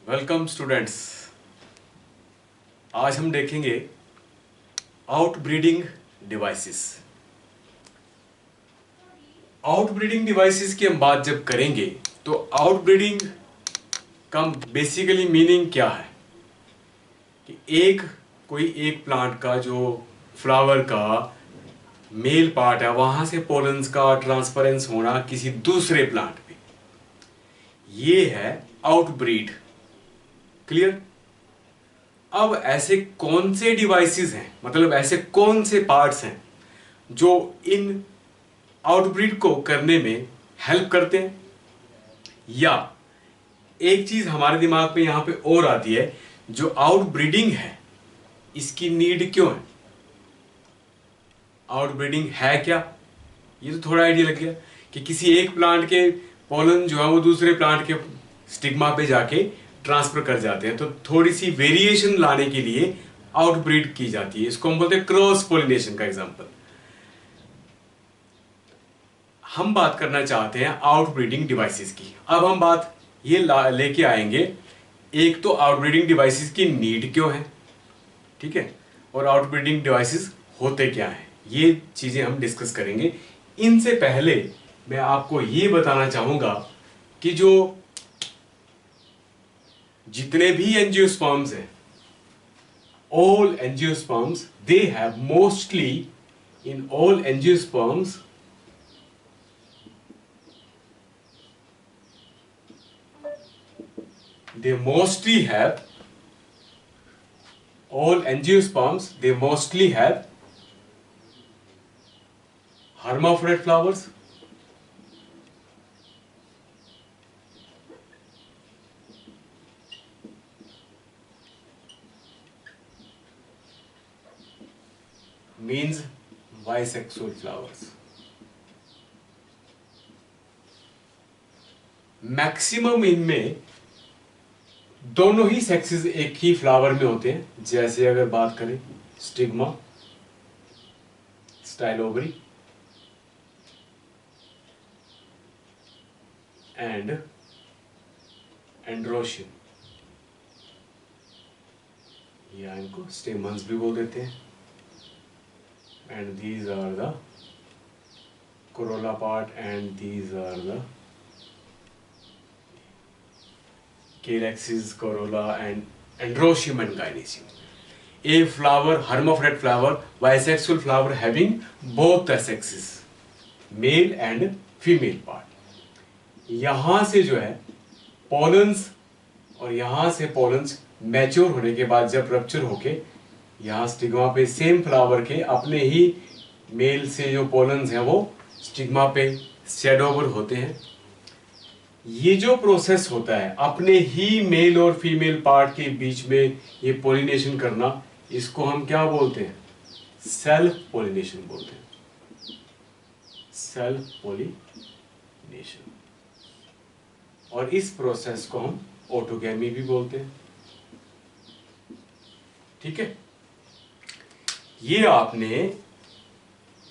Welcome students. आज हम देखेंगे आउटब्रीडिंग डिवाइसेस। आउटब्रीडिंग डिवाइसेस की हम बात जब करेंगे तो आउटब्रीडिंग का बेसिकली मीनिंग क्या है कि कोई एक प्लांट का जो फ्लावर का मेल पार्ट है वहां से पोलन्स का ट्रांसफरेंस होना किसी दूसरे प्लांट पे, ये है आउटब्रीड। क्लियर? अब ऐसे कौन से डिवाइसेस हैं, मतलब ऐसे कौन से पार्ट्स हैं जो इन आउटब्रीड को करने में हेल्प करते हैं? या एक चीज हमारे दिमाग में यहां पे और आती है, जो आउटब्रीडिंग है इसकी नीड क्यों है? आउटब्रीडिंग है क्या? ये तो थोड़ा आइडिया लग गया कि किसी एक प्लांट के पोलन जो है वो दूसरे प्लांट के स्टिग्मा पे जाके ट्रांसफर कर जाते हैं, तो थोड़ी सी वेरिएशन लाने के लिए आउटब्रीड की जाती है। इसको हम बोलते हैं क्रॉस पोलिनेशन का एग्जांपल। हम बात करना चाहते हैं आउटब्रीडिंग डिवाइसेस की। अब हम बात ये लेके आएंगे, एक तो आउटब्रीडिंग डिवाइसेस की नीड क्यों है, ठीक है, और आउटब्रीडिंग डिवाइसेस होते क्या हैं, ये चीजें हम डिस्कस करेंगे। इनसे पहले मैं आपको ये बताना चाहूंगा कि जो जितने भी एंजियोस्पर्म्स हैं, all angiosperms, they have mostly, in all angiosperms, they mostly have, all angiosperms, they mostly have hermaphrodite flowers, means bisexual flowers. Maximum इनमें दोनों ही सेक्सेस एक ही फ्लावर में होते हैं। जैसे अगर बात करें स्टिग्मा, स्टाइलोवरी एंड एंड्रोशियम, या इनको स्टेमन्स भी बोल देते हैं। And these are the corolla part, and these are the calyxes, corolla, and androecium and gynoecium. A flower, hermaphrodite flower, bisexual flower having both the sexes, male and female part. यहाँ से जो है pollens, और यहाँ से pollens mature होने के बाद जब रप्चर होके यहाँ स्टिग्मा पे सेम फ्लावर के अपने ही मेल से जो पोलन्स हैं वो स्टिग्मा पे शेड ओवर होते हैं। ये जो प्रोसेस होता है अपने ही मेल और फीमेल पार्ट के बीच में ये पोलिनेशन करना, इसको हम क्या बोलते हैं? सेल्फ पोलिनेशन बोलते हैं, सेल्फ पोलिनेशन। और इस प्रोसेस को हम ऑटोगैमी भी बोलते हैं, ठीक है। ये आपने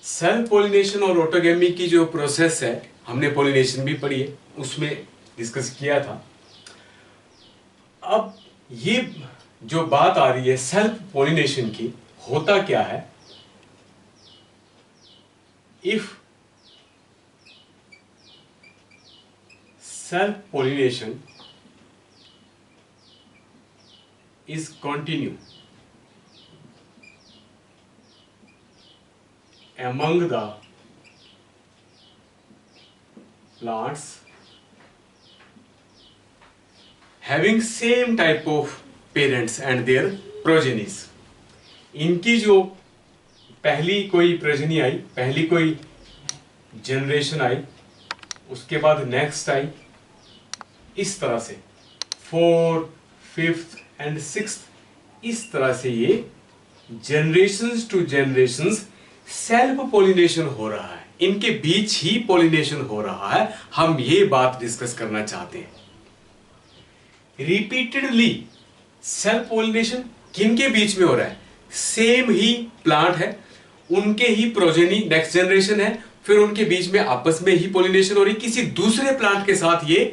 सेल्फ पोलिनेशन और ऑटोगैमी की जो प्रोसेस है, हमने पोलिनेशन भी पढ़ी है, उसमें डिस्कस किया था। अब ये जो बात आ रही है सेल्फ पोलिनेशन की, होता क्या है? If self pollination is continue among the plants having same type of parents and their progenies, इनकी जो पहली कोई प्रोजेनी आई, पहली कोई जनरेशन आई, उसके बाद नेक्स्ट आई, इस तरह से 4th, 5th एंड 6th, इस तरह से ये generations to generations self pollination हो रहा है, इनके बीच ही पोलिनेशन हो रहा है। हम ये बात डिस्कस करना चाहते हैं। रिपीटेडली सेल्फ पोलिनेशन किनके बीच में हो रहा है? सेम ही प्लांट है, उनके ही प्रोजेनी नेक्स्ट जनरेशन है, फिर उनके बीच में आपस में ही पोलिनेशन हो रही, किसी दूसरे प्लांट के साथ ये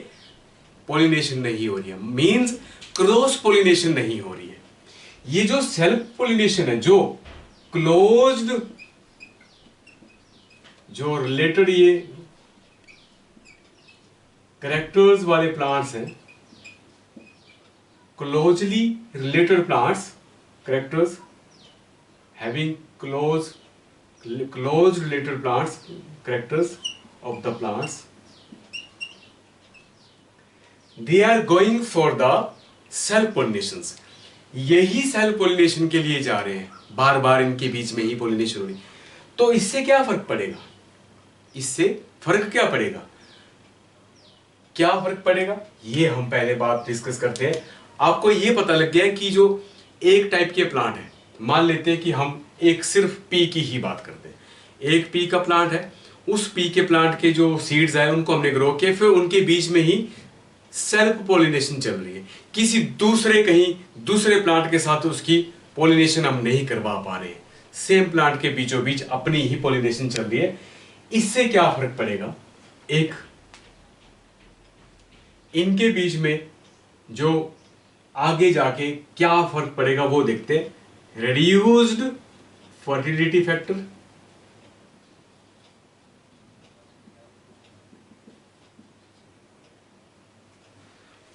पोलिनेशन नहीं हो रही है, मींस क्रॉस पोलिनेशन नहीं हो रही है। ये जो सेल्फ पोलिनेशन है, जो क्लोज्ड, जो रिलेटेड ये कैरेक्टर्स वाले प्लांट्स हैं, closely related plants, characters having close related plants, characters of the plants, they are going for the self pollinations। यही सेल्फ पोलिनेशन के लिए जा रहे हैं, बार बार इनके बीच में ही पोलिनेशन हो रही। तो इससे क्या फर्क पड़ेगा, इससे फर्क क्या पड़ेगा, क्या फर्क पड़ेगा, ये हम पहले बात डिस्कस करते हैं। आपको ये पता लग गया कि जो एक टाइप के प्लांट है, मान लेते हैं कि हम एक सिर्फ पी की ही बात करते हैं, एक पी का प्लांट है, उस पी के प्लांट के जो सीड्स आए उनको हमने ग्रो किए, फिर उनके बीच में ही सेल्फ पोलिनेशन चल रही है, किसी दूसरे कहीं दूसरे प्लांट के साथ उसकी पोलिनेशन हम नहीं करवा पा रहे हैं, सेम प्लांट के बीचों बीच अपनी ही पोलिनेशन चल रही है। इससे क्या फर्क पड़ेगा, एक इनके बीच में जो आगे जाके क्या फर्क पड़ेगा वो देखते हैं। reduced fertility factor,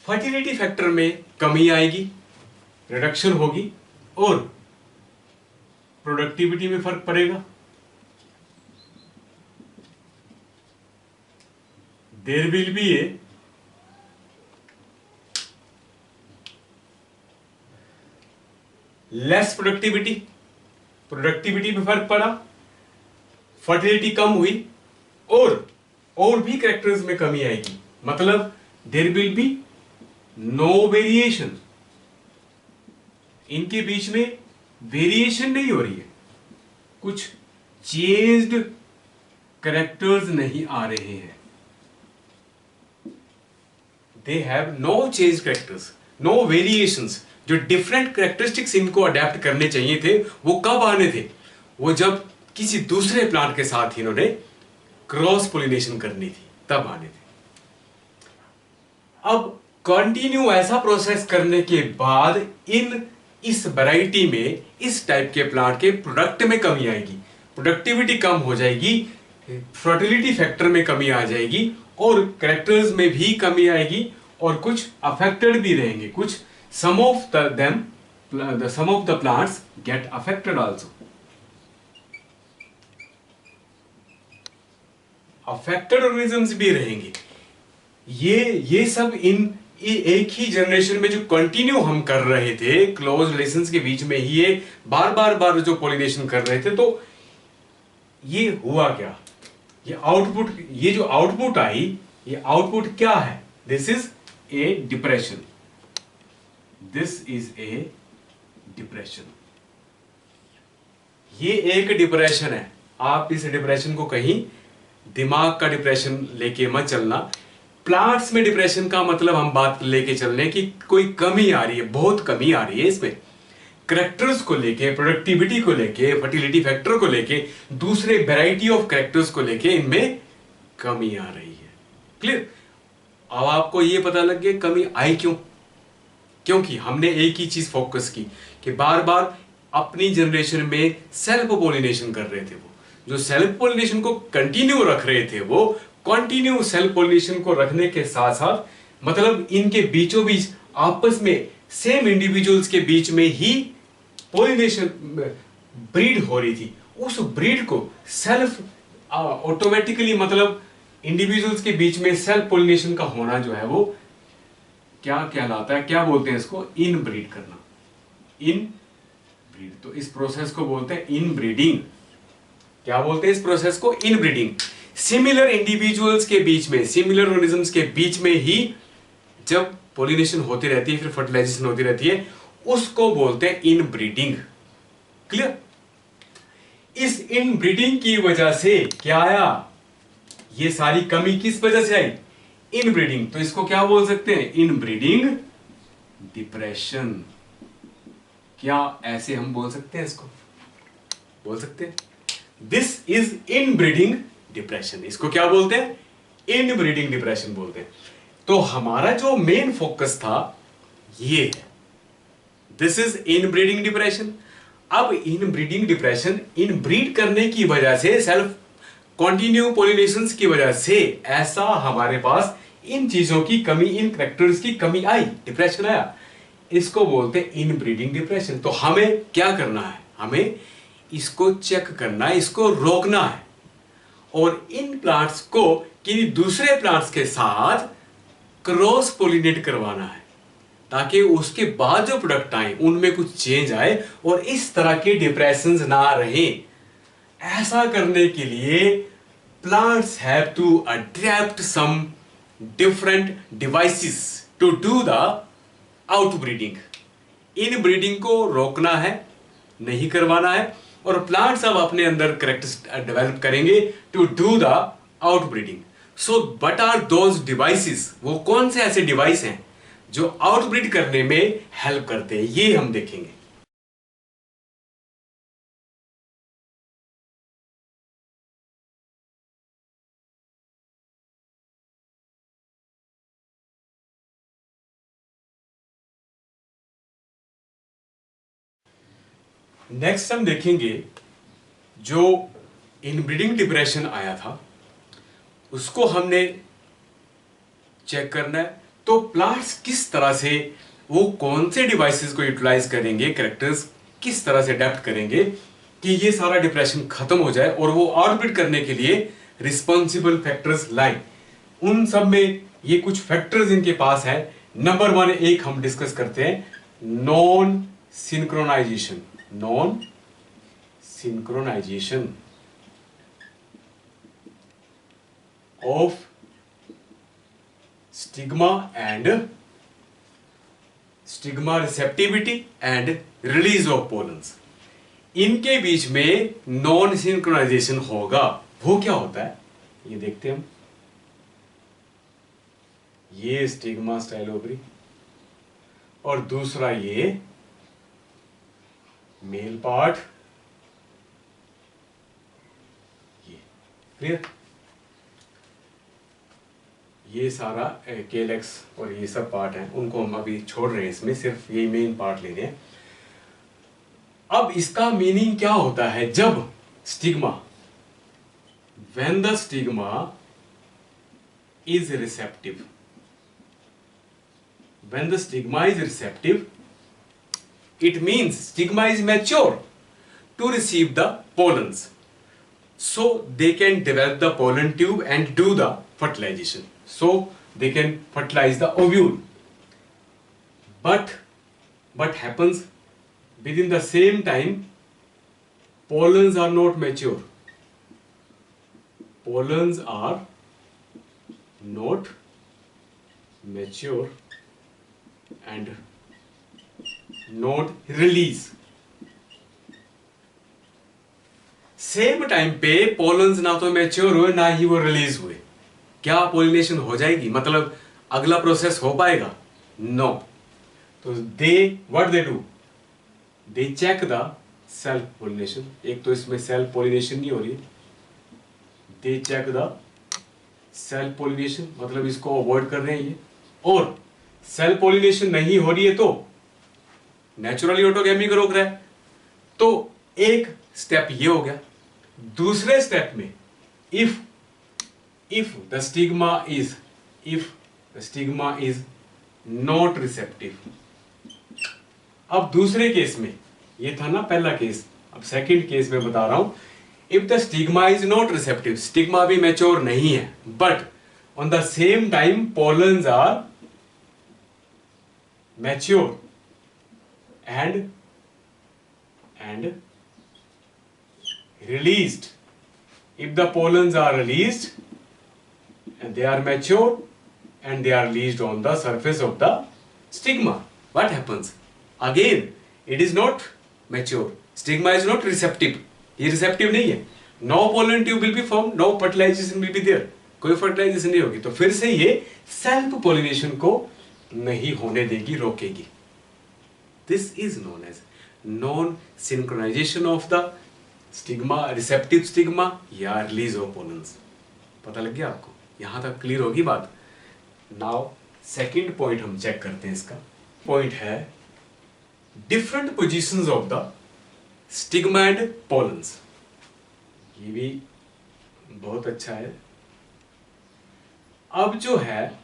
fertility factor में कमी आएगी, रिडक्शन होगी, और प्रोडक्टिविटी में फर्क पड़ेगा। There will be a less productivity, productivity में फर्क पड़ा, फर्टिलिटी कम हुई, और भी कैरेक्टर्स में कमी आएगी, मतलब there will be no variation, इनके बीच में वेरिएशन नहीं हो रही है, कुछ चेंज्ड कैरेक्टर्स नहीं आ रहे हैं, they have no change characters, no variations. जो डिफरेंट कैरेक्टरिस्टिक्स इनको अडेप्ट करने चाहिए थे वो कब आने थे, वो जब किसी दूसरे प्लांट के साथ इन्होंने क्रॉस पोलिनेशन करनी थी तब आने थे। अब कंटिन्यू ऐसा प्रोसेस करने के बाद इस वैरायटी में, इस टाइप के प्लांट के प्रोडक्ट में कमी आएगी, प्रोडक्टिविटी कम हो जाएगी, फर्टिलिटी फैक्टर में कमी आ जाएगी, और कैरेक्टर्स में भी कमी आएगी, और कुछ अफेक्टेड भी रहेंगे, कुछ some of the plants get affected also, affected organisms भी रहेंगे। ये सब एक ही जनरेशन में जो कंटिन्यू हम कर रहे थे, क्लोज रिलेशंस के बीच में ही ये बार जो पोलिनेशन कर रहे थे, तो ये हुआ क्या, ये जो आउटपुट आई, ये आउटपुट क्या है, this is a depression, this is a depression, ये एक डिप्रेशन है। आप इस डिप्रेशन को कहीं दिमाग का डिप्रेशन लेके मत चलना। प्लांट्स में डिप्रेशन का मतलब हम बात लेके चल रहे हैं कि कोई कमी आ रही है, बहुत कमी आ रही है इसमें, कैरेक्टर्स को लेके, प्रोडक्टिविटी को लेके, फर्टिलिटी फैक्टर को लेके, दूसरे वैरायटी ऑफ कैरेक्टर्स को लेके इनमें कमी आ रही है। क्लियर? अब आपको ये पता लग गया कमी आई क्यों, क्योंकि हमने एक ही चीज फोकस की कि बार बार अपनी जनरेशन में सेल्फ पोलिनेशन कर रहे थे। वो जो सेल्फ पोलिनेशन को कंटिन्यू रख रहे थे, वो कंटिन्यू सेल्फ पोलिनेशन को रखने के साथ साथ मतलब इनके बीचों बीच आपस में सेम इंडिविजुअल्स के बीच में ही पोलिनेशन ब्रीड हो रही थी। उस ब्रीड को सेल्फ ऑटोमेटिकली मतलब इंडिविजुअल्स के बीच में सेल्फ पोलिनेशन का होना जो है वो क्या कहलाता है, क्या बोलते हैं इसको, इन ब्रीड करना, इन ब्रीड। तो इस प्रोसेस को बोलते हैं इन ब्रीडिंग। क्या बोलते हैं इस प्रोसेस को? इन ब्रीडिंग। सिमिलर इंडिविजुअल्स के बीच में, सिमिलर ऑर्गेनिजम्स के बीच में ही जब पोलिनेशन होती रहती है, फिर फर्टिलाइजेशन होती रहती है, उसको बोलते हैं इन ब्रीडिंग। क्लियर? इस इन ब्रीडिंग की वजह से क्या आया, ये सारी कमी किस वजह से आई? इन ब्रीडिंग। तो इसको क्या बोल सकते हैं? इन ब्रीडिंग डिप्रेशन। क्या ऐसे हम बोल सकते हैं इसको? बोल सकते हैं this is in breeding depression. इसको क्या बोलते हैं? इन ब्रीडिंग डिप्रेशन बोलते हैं। तो हमारा जो मेन फोकस था ये है, दिस इज इनब्रीडिंग डिप्रेशन। अब इनब्रीडिंग डिप्रेशन, इनब्रीड करने की वजह से, सेल्फ कॉन्टिन्यू पोलिनेशन की वजह से ऐसा हमारे पास इन चीजों की कमी, इन करेक्टर्स की कमी आई, डिप्रेशन आया, इसको बोलते हैं इनब्रीडिंग डिप्रेशन। तो हमें क्या करना है, हमें इसको चेक करना है, इसको रोकना है और इन प्लांट्स को किसी दूसरे प्लांट्स के साथ क्रॉस पोलिनेट करवाना है, ताकि उसके बाद जो प्रोडक्ट आए उनमें कुछ चेंज आए और इस तरह के डिप्रेशंस ना रहे। ऐसा करने के लिए plants have to adapt some different devices to do the outbreeding. Inbreeding को रोकना है, नहीं करवाना है, और प्लांट्स अब अपने अंदर करेक्टर डेवलप करेंगे to do the outbreeding. So what are those devices, वो कौन से ऐसे डिवाइस हैं जो आउटब्रीड करने में हेल्प करते हैं, ये हम देखेंगे। नेक्स्ट हम देखेंगे जो इनब्रीडिंग डिप्रेशन आया था उसको हमने चेक करना है। तो प्लांट्स किस तरह से, वो कौन से डिवाइसेस को यूटिलाइज करेंगे, कैरेक्टर्स किस तरह से अडेप्ट करेंगे कि ये सारा डिप्रेशन खत्म हो जाए और वो आउटब्रीड करने के लिए रिस्पॉन्सिबल फैक्टर्स लाए। उन सब में ये कुछ फैक्टर्स इनके पास है। नंबर 1 एक हम डिस्कस करते हैं, non synchronisation. Non synchronisation of stigma and stigma receptivity and release of pollens. इनके बीच में नॉन सिंक्रोनाइजेशन होगा। वो क्या होता है ये देखते हैं हम। ये स्टिग्मा स्टाइल ओवरी और दूसरा ये मेल पार्ट, ये क्लियर। ये सारा केलेक्स और ये सब पार्ट हैं, उनको हम अभी छोड़ रहे हैं, इसमें सिर्फ ये मेन पार्ट ले रहे हैं। अब इसका मीनिंग क्या होता है, जब stigma, when the stigma is receptive, when the stigma is receptive, it means stigma is mature to receive the pollens, so they can develop the pollen tube and do the fertilization, so they can fertilize the ovule. But what happens, within the same time pollens are not mature, pollens are not mature and not release। Same time पे pollens ना तो mature हुए ना ही वो release हुए, क्या pollination हो जाएगी, मतलब अगला प्रोसेस हो पाएगा? नो। तो they what they do, they check the self pollination. एक तो इसमें सेल्फ पोलिनेशन नहीं हो रही, they check the self pollination, मतलब इसको अवॉइड कर रहे हैं ये। और सेल्फ पोलिनेशन नहीं हो रही है तो नेचुरली ऑटोगैमी को रोक रहा है। तो एक स्टेप ये हो गया। दूसरे स्टेप में if the stigma is not receptive. अब दूसरे केस में, ये था ना पहला केस, अब सेकंड केस में बता रहा हूं। If the stigma is not receptive, stigma भी मैच्योर नहीं है, but on the same time pollens are mature and released. If the pollens are released and they are mature and they are released on the surface of the stigma, what happens? Again, it is not mature. Stigma is not receptive. ये receptive नहीं है. No pollen tube will be formed. No fertilization will be there. कोई fertilization नहीं होगी. तो फिर से ये self pollination को नहीं होने देगी, रोकेगी। This is known as non synchronisation of the stigma, receptive stigma या रिलीज ऑफ पोलन्स। पता लग गया आपको? यहां तक क्लियर होगी बात? नाउ सेकंड पॉइंट हम चेक करते हैं। इसका पॉइंट है different positions of the stigma and pollens. ये भी बहुत अच्छा है। अब जो है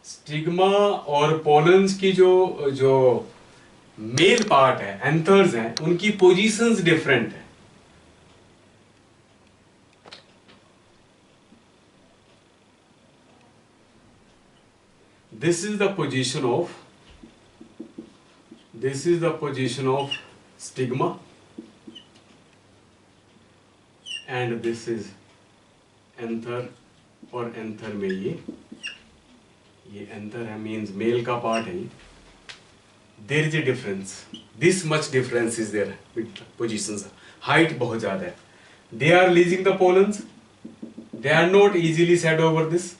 स्टिग्मा और पोलन्स की जो जो मेल पार्ट है, एंथर्स हैं, उनकी पोजीशंस डिफरेंट है। This is the position of stigma and this is anther, और एंथर में ये एंथर है, मीन्स मेल का पार्ट है। There is a difference, this much difference is there with positions. Height बहुत ज्यादा है। They are leasing the pollens, they are not easily set over this,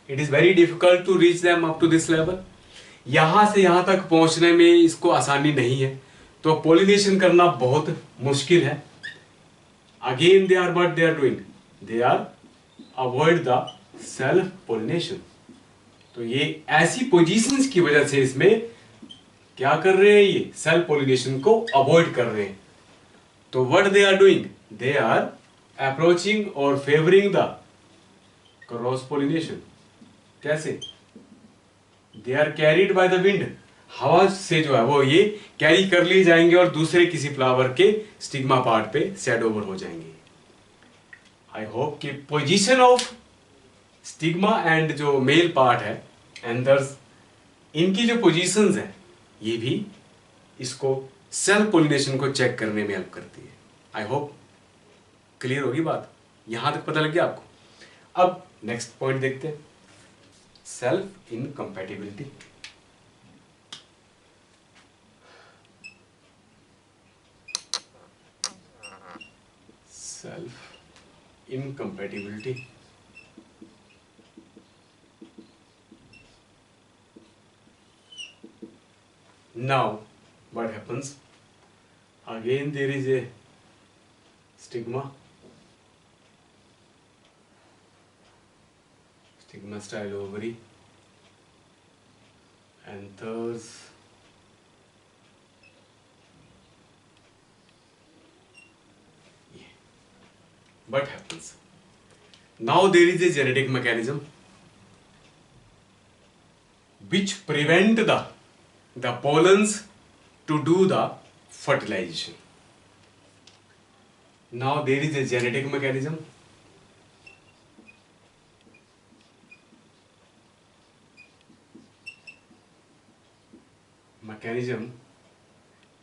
it is very difficult to reach them up to this level. यहां से यहां तक पहुंचने में इसको आसानी नहीं है, तो पोलिनेशन करना बहुत मुश्किल है। Again they are what they are doing, they are avoid the self pollination. तो ये ऐसी पोजीशंस की वजह से इसमें क्या कर रहे हैं, ये सेल्फ पोलिनेशन को अवॉइड कर रहे हैं। तो what they are doing, they are approaching और फेवरिंग द क्रॉस पोलिनेशन। कैसे, they are carried by the wind, हवा से जो है वो ये कैरी कर लिए जाएंगे और दूसरे किसी फ्लावर के स्टिग्मा पार्ट पे सेट ओवर हो जाएंगे। आई होप कि पोजीशन ऑफ स्टिग्मा एंड जो मेल पार्ट है एंथर्स, इनकी जो पोजीशंस है ये भी इसको सेल्फ पोलिनेशन को चेक करने में हेल्प करती है। आई होप क्लियर होगी बात, यहां तक पता लग गया आपको। अब नेक्स्ट पॉइंट देखते हैं, self incompatibility. Self incompatibility, now what happens, again there is a stigma style ovary, anthers, what happens, now there is a genetic mechanism which prevent the pollens to do the fertilization. Now there is a genetic mechanism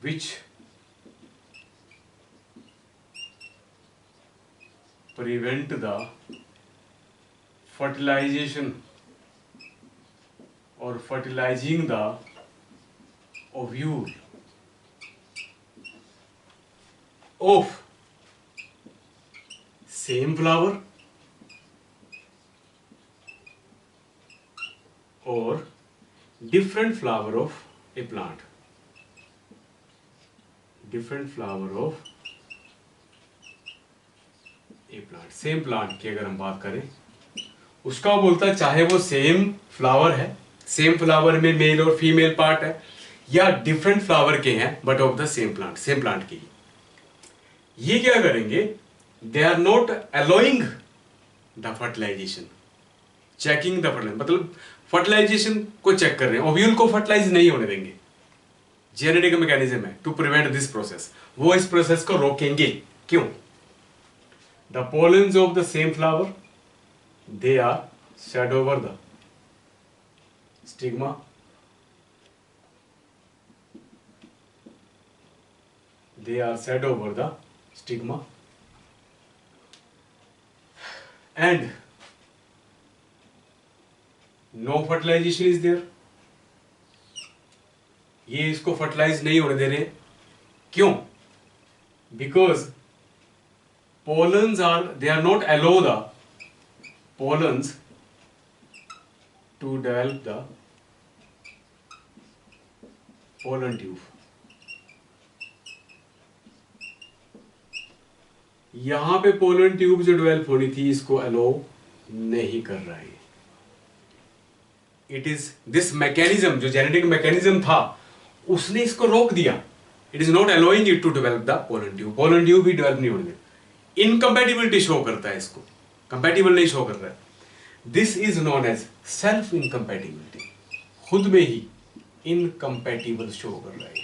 which prevent the fertilization or fertilizing the ovule of same flower or different flower of a plant, different flower of a plant। Same plant की अगर हम बात करें, उसका बोलता है चाहे वो सेम फ्लावर है, सेम फ्लावर में मेल और फीमेल पार्ट है, या डिफरेंट फ्लावर के हैं but of the same plant, same plant के। ये क्या करेंगे, they are not allowing the fertilization, checking the fertilization, मतलब फर्टिलाइजेशन को चेक कर रहे हैं, ओव्यूल को फर्टिलाइज नहीं होने देंगे। जेनेटिक मैकेनिज्म है टू प्रिवेंट दिस प्रोसेस, वो इस प्रोसेस को रोकेंगे। क्यों, the pollens of the same flower they are shed over the stigma, they are shed over the stigma and no fertilization is there, ये इसको फर्टिलाइज नहीं होने दे रहे। क्यों, because pollens are, they are not allow the pollens to develop the pollen tube. यहां पे pollen tube जो डेवलप होनी थी इसको अलो नहीं कर रहा है। इट इज दिस मैकेनिज्म, जो जेनेटिक मैकेनिज्म था उसने इसको रोक दिया. It is not allowing it to develop the pollen tube. Pollen tube भी डेवलप नहीं होने. इनकम्पैटिबिलिटी शो करता है इसको, कंपैटिबल नहीं शो कर रहा है. This is known as self incompatibility. खुद में ही इनकम्पैटिबल शो कर रहा है,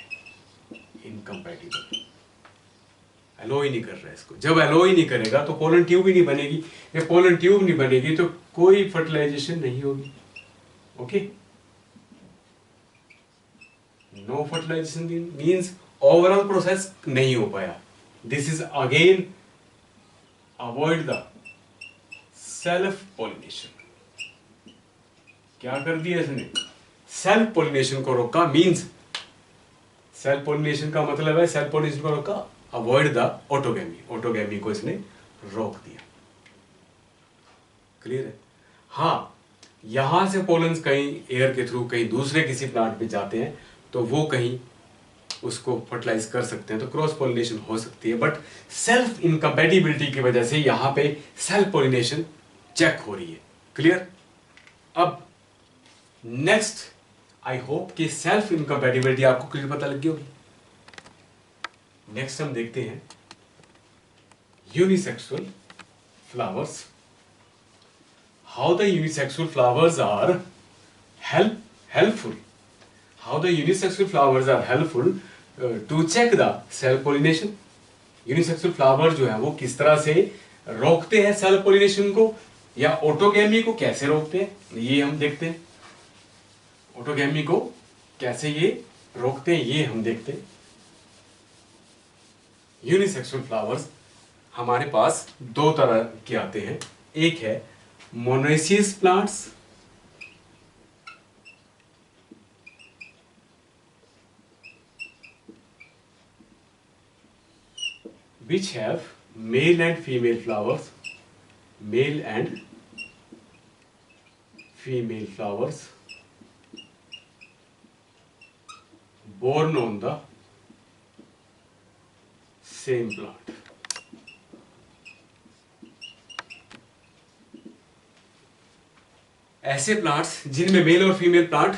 इनकम्पैटिबल, अलो ही नहीं कर रहा है इसको. जब अलो ही नहीं करेगा तो पोलन ट्यूब ही नहीं बनेगी. जब पोलन ट्यूब नहीं बनेगी तो कोई फर्टिलाइजेशन नहीं होगी. Okay, no fertilization means overall process नहीं हो पाया. This is again avoid the self pollination. क्या कर दिया इसने? सेल्फ पॉलिनेशन को रोका. मीन्स सेल्फ पॉलिनेशन का मतलब है, सेल्फ पॉलिनेशन को रोका, अवॉइड द ऑटोगैमी. ऑटोगैमी को इसने रोक दिया. क्लियर है? हाँ, यहां से पोलन्स कहीं एयर के थ्रू कहीं दूसरे किसी प्लांट पे जाते हैं तो वो कहीं उसको फर्टिलाइज कर सकते हैं, तो क्रॉस पॉलिनेशन हो सकती है. बट सेल्फ इनकम्पैटिबिलिटी की वजह से यहां पे सेल्फ पॉलिनेशन चेक हो रही है. क्लियर? अब नेक्स्ट, आई होप कि सेल्फ इनकम्पैटिबिलिटी आपको क्लियर पता लग गई होगी. नेक्स्ट हम देखते हैं unisexual flowers. How the unisexual flowers are helpful. How the unisexual flowers are helpful to check the cell pollination. Unisexual flower जो है वो किस तरह से रोकते हैं सेल्फ पॉलिनेशन को, या ऑटोगैमी को कैसे रोकते हैं, ये हम देखते हैं. ऑटोगैमी को कैसे ये रोकते हैं ये हम देखते हैं. यूनिसेक्सुअल फ्लावर्स हमारे पास दो तरह के आते हैं. एक है monoecious plants, which have male and female flowers, male and female flowers born on the same plant. ऐसे प्लांट्स जिनमें मेल और female plant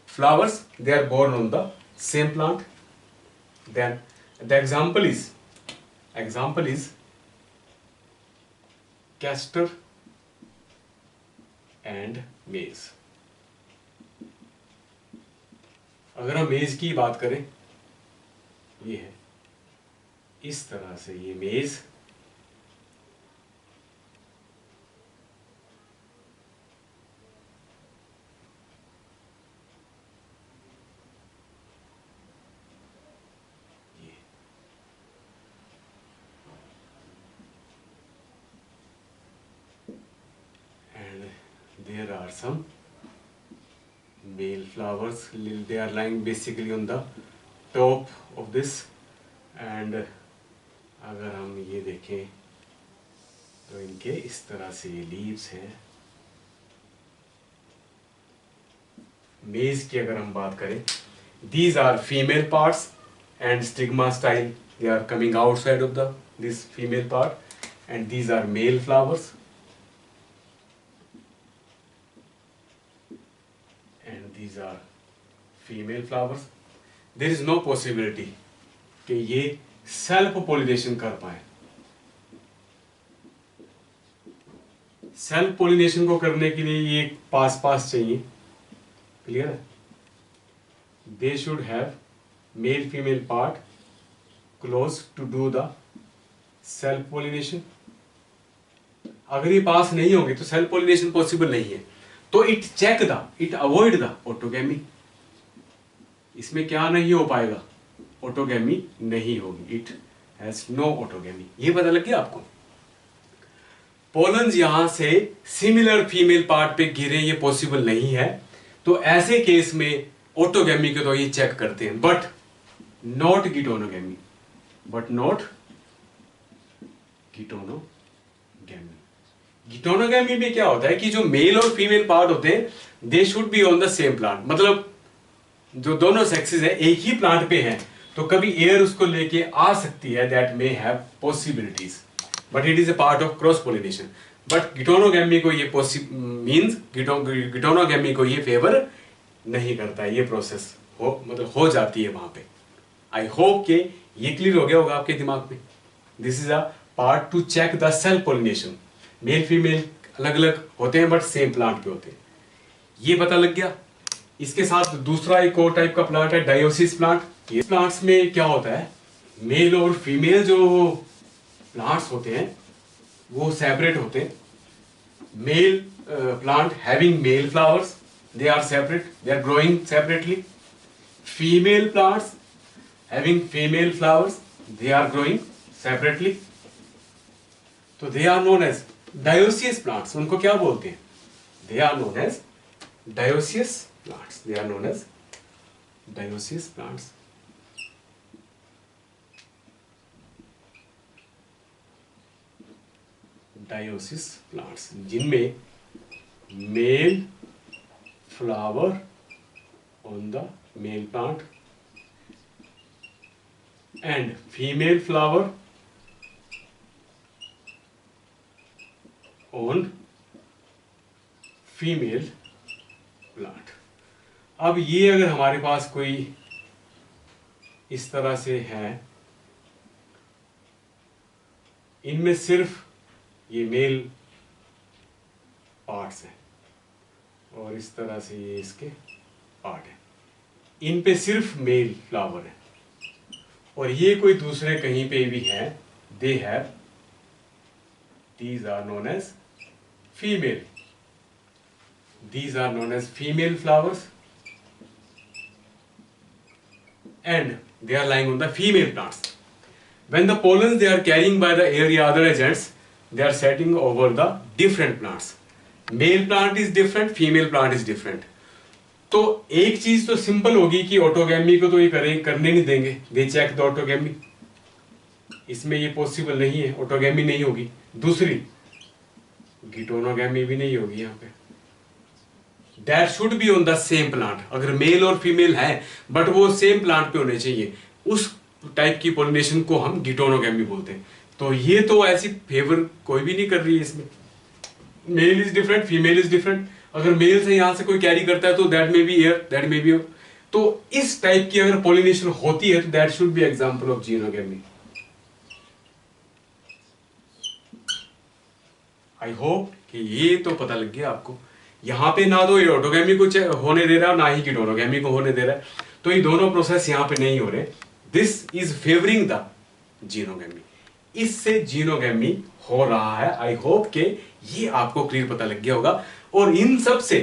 flowers they are born on the same plant. Then the example is castor and maize. अगर हम मेज की बात करें, ये है इस तरह से, ये मेज there are some male flowers. They are lying basically on the top of this. and अगर हम ये देखें तो इनके इस तरह से ये लीव्स हैं. मेज की अगर हम बात करें, these are female parts and stigma style, they are coming outside of this female part, and these are male flowers. These are female flowers. There is no possibility कि ये सेल्फ पॉलिनेशन कर पाए. सेल्फ पॉलिनेशन को करने के लिए ये पास चाहिए. क्लियर है? They should have male female part close to do the self pollination. अगर ये पास नहीं होंगे तो सेल्फ पॉलिनेशन पॉसिबल नहीं है. तो इट अवॉइड द ऑटोगैमी. इसमें क्या नहीं हो पाएगा? ऑटोगैमी नहीं होगी. It has no autogamy. ये पता लग गया आपको? पोलन्स यहां से सिमिलर फीमेल पार्ट पे गिरे, ये पॉसिबल नहीं है. तो ऐसे केस में ऑटोगैमी को तो ये चेक करते हैं, बट नॉट गिटोनोगैमी. गिटोनोगैमी में क्या होता है कि जो मेल और फीमेल पार्ट होते हैं they should be on the same plant. मतलब जो दोनों सेक्सेस है एक ही प्लांट पे हैं, तो कभी एयर उसको लेके आ सकती है. That may have possibilities, but it is a part of cross pollination. But geitonogamy को ये मीन्स गिटोनोगैमी को ये फेवर नहीं करता है, ये प्रोसेस हो जाती है वहां पे। आई होप कि ये क्लियर हो गया होगा आपके दिमाग में। This is a part to check the self pollination. Male female अलग अलग होते हैं बट सेम प्लांट पे होते हैं, ये पता लग गया। इसके साथ दूसरा एक और टाइप का प्लांट है डायोसिस प्लांट। ये प्लांट्स में क्या होता है, मेल और फीमेल जो प्लांट्स होते हैं वो सेपरेट होते हैं। Male plant having male flowers, they are separate, they are growing separately. Female plants having female flowers, they are growing separately. तो they are known as dioecious plants. उनको क्या बोलते हैं? They are known as dioecious plants. They are known as dioecious plants. Dioecious plants जिनमें male flower on the male plant and female flower on female plant. अब ये अगर हमारे पास कोई इस तरह से है, इनमें सिर्फ ये मेल पार्ट्स हैं और इस तरह से ये इसके पार्ट हैं, इन पे सिर्फ मेल फ्लावर है, और ये कोई दूसरे कहीं पे भी हैं, they have, these are known as female, these are known as female flowers and they are lying on the female plants. When the pollens they are carrying by the air or other agents, they are setting over the different plants. Male plant is different, female plant is different. तो एक चीज तो simple होगी कि autogamy को तो ये करने नहीं देंगे, दे चेक द ऑटोगैमी, इसमें ये पॉसिबल नहीं है, ऑटोगैमी नहीं होगी। दूसरी गिटोनोगैमी भी नहीं होगी यहाँ पे। That should be on the same plant, अगर मेल और फीमेल है बट वो सेम प्लांट पे होने चाहिए, उस टाइप की पॉलिनेशन को हम गिटोनोगैमी बोलते हैं। तो ये तो ऐसी फेवर कोई भी नहीं कर रही है इसमें। Male is different, female is different, अगर मेल से यहां से कोई कैरी करता है तो that may be air, that may be, तो इस टाइप की अगर पॉलिनेशन होती है तो that should be example of geitonogamy. I hope कि ये तो पता लग गया आपको। यहाँ पे ना तो ये ऑटोगैमी को होने दे रहा है ना ही गिटोनोगैमी को होने दे रहा है, तो ये दोनों प्रोसेस यहाँ पे नहीं हो रहे। This is favouring the xenogamy, इससे जीनोगैमी हो रहा है। आई होप के ये आपको क्लियर पता लग गया होगा। और इन सब से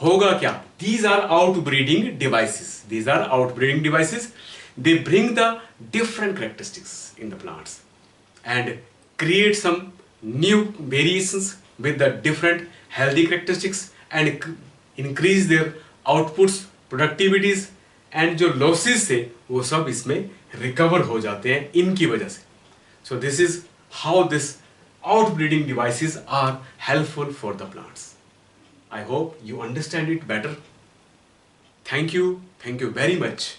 होगा क्या, these are outbreeding devices, these are outbreeding devices, they bring the different characteristics in the plants and create some new variations with the different healthy characteristics and increase their outputs, productivities, and जो losses थे वो सब इसमें recover हो जाते हैं इनकी वजह से। So this is how this outbreeding devices are helpful for the plants. I hope you understand it better. Thank you very much.